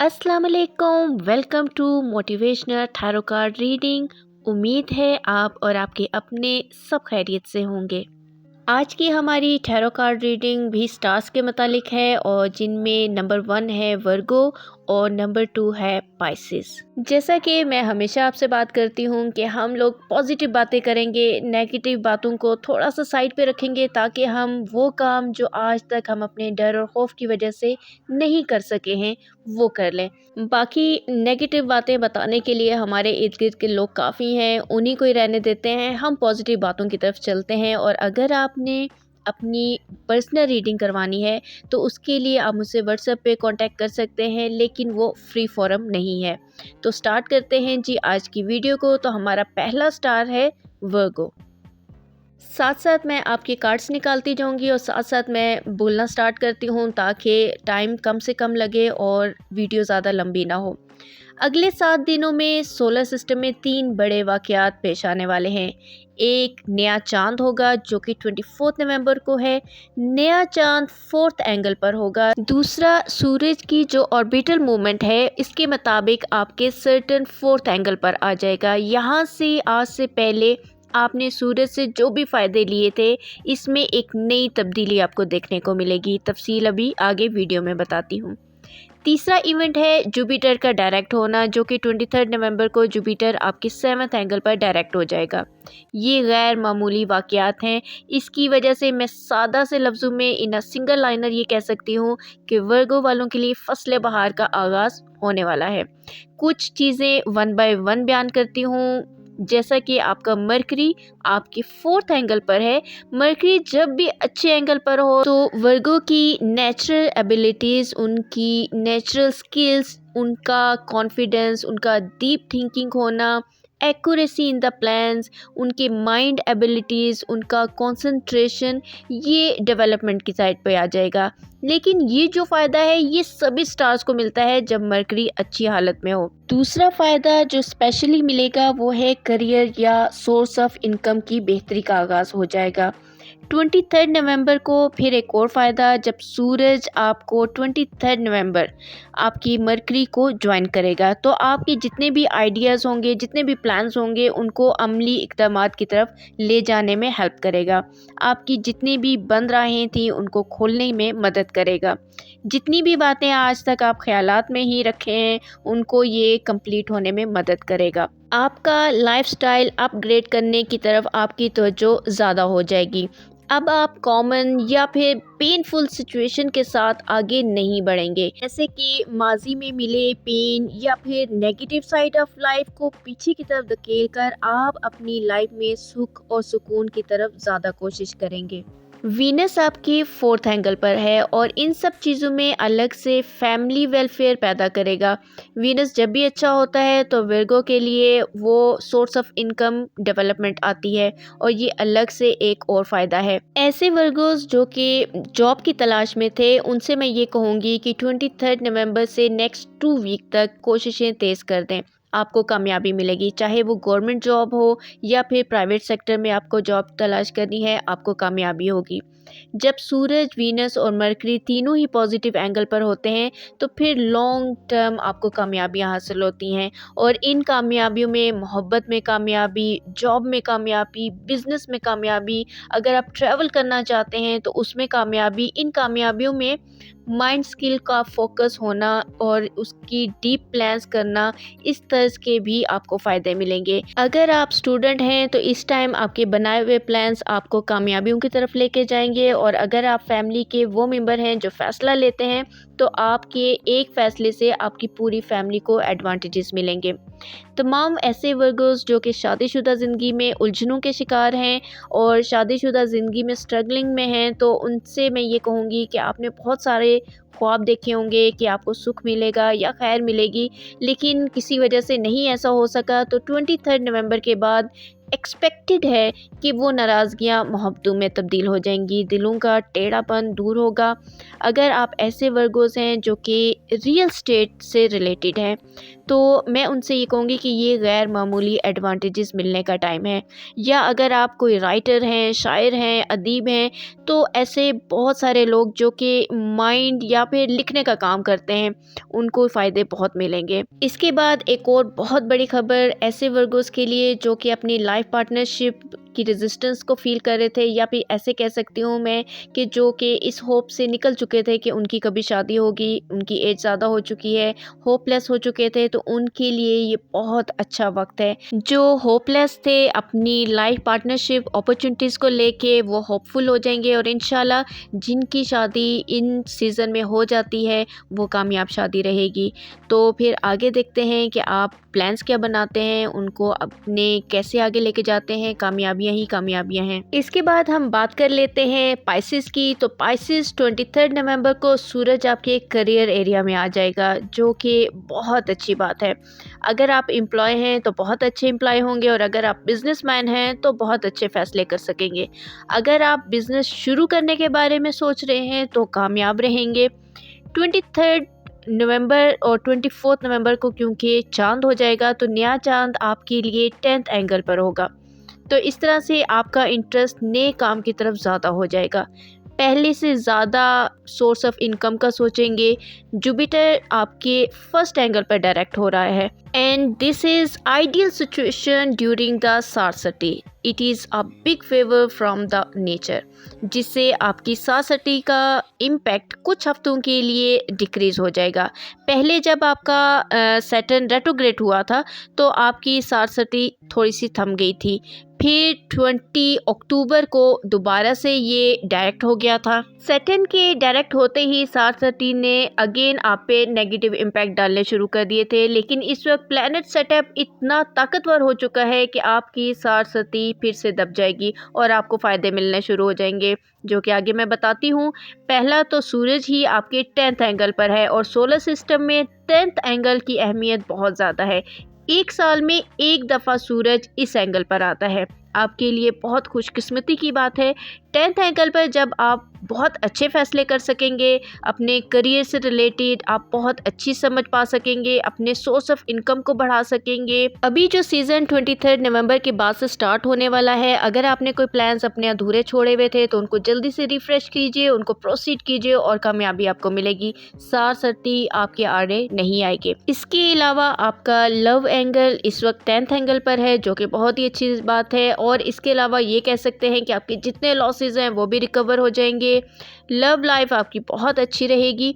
अस्सलाम वालेकुम। Welcome to motivational tarot card reading. उम्मीद है आप और आपके अपने सब खैरियत से होंगे। आज की हमारी टैरो कार्ड रीडिंग भी स्टार्स के मुतालिक है और जिनमें नंबर 1 है वर्गो और नंबर 2 है पाइसिस। जैसा कि मैं हमेशा आपसे बात करती हूँ कि हम लोग पॉजिटिव बातें करेंगे, नेगेटिव बातों को थोड़ा सा साइड पे रखेंगे ताकि हम वो काम जो आज तक हम अपने डर और खौफ की वजह से नहीं कर सके हैं वो कर लें। बाकी नेगेटिव बातें बताने के लिए हमारे इर्द गिर्द के लोग काफ़ी हैं, उन्हीं को ही रहने देते हैं। हम पॉजिटिव बातों की तरफ चलते हैं। और अगर आपने अपनी पर्सनल रीडिंग करवानी है तो उसके लिए आप मुझसे व्हाट्सएप पे कांटेक्ट कर सकते हैं, लेकिन वो फ्री फॉरम नहीं है। तो स्टार्ट करते हैं जी आज की वीडियो को। तो हमारा पहला स्टार है वर्गो। साथ साथ मैं आपके कार्ड्स निकालती जाऊंगी और साथ साथ मैं बोलना स्टार्ट करती हूँ ताकि टाइम कम से कम लगे और वीडियो ज़्यादा लंबी ना हो। अगले 7 दिनों में सोलर सिस्टम में 3 बड़े वाक़यात पेश आने वाले हैं। एक नया चांद होगा जो कि 24 नवंबर को है। नया चांद 4th एंगल पर होगा। दूसरा, सूरज की जो ऑर्बिटल मूवमेंट है इसके मुताबिक आपके सर्टन 4th एंगल पर आ जाएगा। यहाँ से आज से पहले आपने सूरज से जो भी फ़ायदे लिए थे इसमें एक नई तब्दीली आपको देखने को मिलेगी। तफसील अभी आगे वीडियो में बताती हूँ। तीसरा इवेंट है जुपिटर का डायरेक्ट होना जो कि 23 नवंबर को जुपिटर आपके 7th एंगल पर डायरेक्ट हो जाएगा। ये गैर मामूली वाक़यात हैं। इसकी वजह से मैं सादा से लफ्ज़ों में इन अ सिंगल लाइनर ये कह सकती हूँ कि वर्गो वालों के लिए फसल बहार का आगाज़ होने वाला है। कुछ चीज़ें वन बाय वन बयान करती हूँ। जैसा कि आपका मरकरी आपके 4th एंगल पर है। मरकरी जब भी अच्छे एंगल पर हो तो वर्गो की नेचुरल एबिलिटीज़, उनकी नेचुरल स्किल्स, उनका कॉन्फिडेंस, उनका डीप थिंकिंग होना, एक्यूरेसी इन द प्लान्स, उनके माइंड एबिलिटीज़, उनका कंसंट्रेशन, ये डेवलपमेंट की साइड पे आ जाएगा। लेकिन ये जो फ़ायदा है ये सभी स्टार्स को मिलता है जब मरकरी अच्छी हालत में हो। दूसरा फ़ायदा जो स्पेशली मिलेगा वो है करियर या सोर्स ऑफ इनकम की बेहतरी का आगाज़ हो जाएगा। 23 नवंबर को फिर एक और फ़ायदा जब सूरज आपको 23 नवंबर आपकी मरकरी को ज्वाइन करेगा तो आपके जितने भी आइडियाज़ होंगे, जितने भी प्लान्स होंगे उनको अमली इक़दामात की तरफ ले जाने में हेल्प करेगा। आपकी जितनी भी बंद राहें थी उनको खोलने में मदद करेगा। जितनी भी बातें आज तक आप ख़यालात में ही रखे हैं उनको ये कंप्लीट होने में मदद करेगा। आपका लाइफ़स्टाइल अपग्रेड करने की तरफ आपकी तवज्जो ज़्यादा हो जाएगी। अब आप कॉमन या फिर पेनफुल सिचुएशन के साथ आगे नहीं बढ़ेंगे। जैसे कि माजी में मिले पेन या फिर नेगेटिव साइड ऑफ लाइफ को पीछे की तरफ धकेल कर आप अपनी लाइफ में सुख और सुकून की तरफ ज़्यादा कोशिश करेंगे। वीनस आपके 4th एंगल पर है और इन सब चीज़ों में अलग से फैमिली वेलफेयर पैदा करेगा। वीनस जब भी अच्छा होता है तो वर्गो के लिए वो सोर्स ऑफ इनकम डेवलपमेंट आती है और ये अलग से एक और फ़ायदा है। ऐसे वर्गोस जो कि जॉब की तलाश में थे उनसे मैं ये कहूँगी कि 23 नवंबर से नेक्स्ट 2 वीक तक कोशिशें तेज़ कर दें, आपको कामयाबी मिलेगी। चाहे वो गवर्नमेंट जॉब हो या फिर प्राइवेट सेक्टर में आपको जॉब तलाश करनी है, आपको कामयाबी होगी। जब सूरज, वीनस और मरकरी तीनों ही पॉजिटिव एंगल पर होते हैं तो फिर लॉन्ग टर्म आपको कामयाबियां हासिल होती हैं। और इन कामयाबियों में मोहब्बत में कामयाबी, जॉब में कामयाबी, बिजनेस में कामयाबी, अगर आप ट्रैवल करना चाहते हैं तो उसमें कामयाबी, इन कामयाबियों में माइंड स्किल का फोकस होना और उसकी डीप प्लान्स करना, इस तर्ज के भी आपको फ़ायदे मिलेंगे। अगर आप स्टूडेंट हैं तो इस टाइम आपके बनाए हुए प्लान्स आपको कामयाबियों की तरफ लेके जाएंगे। और अगर आप फैमिली के वो मेंबर हैं जो फ़ैसला लेते हैं तो आपके एक फ़ैसले से आपकी पूरी फैमिली को एडवांटेजेस मिलेंगे। तमाम ऐसे वर्गर्स जो कि शादीशुदा ज़िंदगी में उलझनों के शिकार हैं और शादीशुदा ज़िंदगी में स्ट्रगलिंग में हैं तो उनसे मैं ये कहूँगी कि आपने बहुत सारे ख्वाब देखे होंगे कि आपको सुख मिलेगा या खैर मिलेगी, लेकिन किसी वजह से नहीं ऐसा हो सका। तो 23 नवंबर के बाद एक्सपेक्टेड है कि वो नाराज़गियाँ मोहब्बतों में तब्दील हो जाएंगी, दिलों का टेढ़ापन दूर होगा। अगर आप ऐसे वर्गोस हैं जो कि रियल स्टेट से रिलेटेड हैं तो मैं उनसे ये कहूँगी कि ये गैर मामूली एडवांटेजेस मिलने का टाइम है। या अगर आप कोई राइटर हैं, शायर हैं, अदीब हैं तो ऐसे बहुत सारे लोग जो कि माइंड या फिर लिखने का काम करते हैं, उनको फ़ायदे बहुत मिलेंगे। इसके बाद एक और बहुत बड़ी खबर ऐसे वर्गोस के लिए जो कि अपनी लाइफ पार्टनरशिप की रेजिस्टेंस को फील कर रहे थे, या फिर ऐसे कह सकती हूँ मैं कि जो कि इस होप से निकल चुके थे कि उनकी कभी शादी होगी, उनकी एज ज़्यादा हो चुकी है, होपलेस हो चुके थे, तो उनके लिए ये बहुत अच्छा वक्त है। जो होपलेस थे अपनी लाइफ पार्टनरशिप अपॉर्चुनिटीज़ को लेके, वो होपफुल हो जाएंगे और इंशाल्लाह जिनकी शादी इन सीज़न में हो जाती है वो कामयाब शादी रहेगी। तो फिर आगे देखते हैं कि आप प्लान्स क्या बनाते हैं, उनको अपने कैसे आगे लेके जाते हैं। कामयाबियाँ ही कामयाबियाँ हैं। इसके बाद हम बात कर लेते हैं पाइसेस की। तो पाइसेस 23 नवंबर को सूरज आपके करियर एरिया में आ जाएगा, जो कि बहुत अच्छी बात है। अगर आप एम्प्लॉय हैं तो बहुत अच्छे एम्प्लॉय होंगे, और अगर आप बिजनेसमैन हैं तो बहुत अच्छे फैसले कर सकेंगे। अगर आप बिजनेस शुरू करने के बारे में सोच रहे हैं तो कामयाब रहेंगे। 23 नवंबर और 24 नवंबर को क्योंकि चांद हो जाएगा, तो नया चांद आपके लिए 10th एंगल पर होगा। तो इस तरह से आपका इंटरेस्ट नए काम की तरफ ज़्यादा हो जाएगा, पहले से ज़्यादा सोर्स ऑफ इनकम का सोचेंगे। जुपिटर आपके फर्स्ट एंगल पर डायरेक्ट हो रहा है, and this is ideal situation during the Saraswati. It is a big favour from the nature, जिससे आपकी सारस्वती का इम्पैक्ट कुछ हफ्तों के लिए डिक्रीज़ हो जाएगा। पहले जब आपका सैटर्न रेट्रोग्रेड हुआ था तो आपकी सारस्वती थोड़ी सी थम गई थी, फिर 20 अक्टूबर को दोबारा से ये डायरेक्ट हो गया था। सैटर्न के डायरेक्ट होते ही सारस्वती ने अगेन आप पे नेगेटिव इम्पैक्ट डालने शुरू कर दिए थे, लेकिन इस वक्त प्लैनेट सेटअप इतना ताकतवर हो चुका है कि आपकी सारस्वती फिर से दब जाएगी और आपको फ़ायदे मिलने शुरू हो जाएंगे, जो कि आगे मैं बताती हूँ। पहला तो सूरज ही आपके 10th एंगल पर है, और सोलर सिस्टम में 10th एंगल की अहमियत बहुत ज़्यादा है। एक साल में एक दफ़ा सूरज इस एंगल पर आता है, आपके लिए बहुत खुशकिस्मती की बात है। 10th एंगल पर जब आप बहुत अच्छे फैसले कर सकेंगे, अपने करियर से रिलेटेड आप बहुत अच्छी समझ पा सकेंगे, अपने सोर्स ऑफ इनकम को बढ़ा सकेंगे। अभी जो सीज़न 23 नवंबर के बाद से स्टार्ट होने वाला है, अगर आपने कोई प्लान्स अपने अधूरे छोड़े हुए थे तो उनको जल्दी से रिफ्रेश कीजिए, उनको प्रोसीड कीजिए और कामयाबी आपको मिलेगी। सारस्वती आपके आड़े नहीं आएगी। इसके अलावा आपका लव एंगल इस वक्त 10th एंगल पर है, जो कि बहुत ही अच्छी बात है। और इसके अलावा ये कह सकते हैं कि आपके जितने लॉसेज हैं वो भी रिकवर हो जाएंगे। लव लाइफ आपकी बहुत अच्छी रहेगी।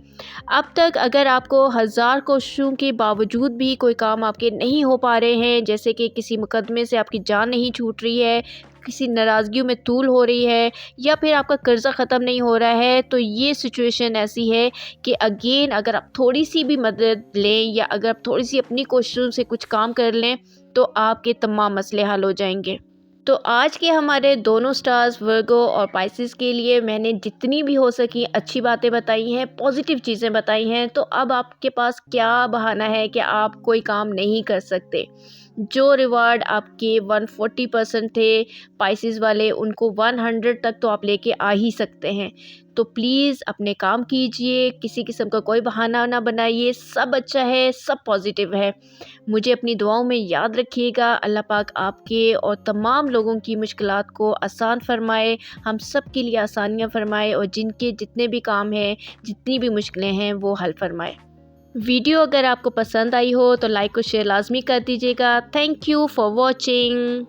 अब तक अगर आपको हज़ार कोशिशों के बावजूद भी कोई काम आपके नहीं हो पा रहे हैं, जैसे कि किसी मुकदमे से आपकी जान नहीं छूट रही है, किसी नाराज़गियों में तूल हो रही है, या फिर आपका कर्ज़ा ख़त्म नहीं हो रहा है, तो ये सिचुएशन ऐसी है कि अगेन अगर आप थोड़ी सी भी मदद लें, या अगर आप थोड़ी सी अपनी कोशिशों से कुछ काम कर लें, तो आपके तमाम मसले हल हो जाएंगे। तो आज के हमारे दोनों स्टार्स वर्गो और पाइसेस के लिए मैंने जितनी भी हो सकी अच्छी बातें बताई हैं, पॉजिटिव चीज़ें बताई हैं। तो अब आपके पास क्या बहाना है कि आप कोई काम नहीं कर सकते। जो रिवार्ड आपके 140% थे पाइसेस वाले, उनको 100 तक तो आप लेके आ ही सकते हैं। तो प्लीज़ अपने काम कीजिए, किसी किस्म का कोई बहाना ना बनाइए। सब अच्छा है, सब पॉजिटिव है। मुझे अपनी दुआओं में याद रखिएगा। अल्लाह पाक आपके और तमाम लोगों की मुश्किलात को आसान फरमाए, हम सब के लिए आसानियाँ फरमाए, और जिनके जितने भी काम हैं, जितनी भी मुश्किलें हैं, वो हल फरमाए। वीडियो अगर आपको पसंद आई हो तो लाइक और शेयर लाजमी कर दीजिएगा। Thank you for watching.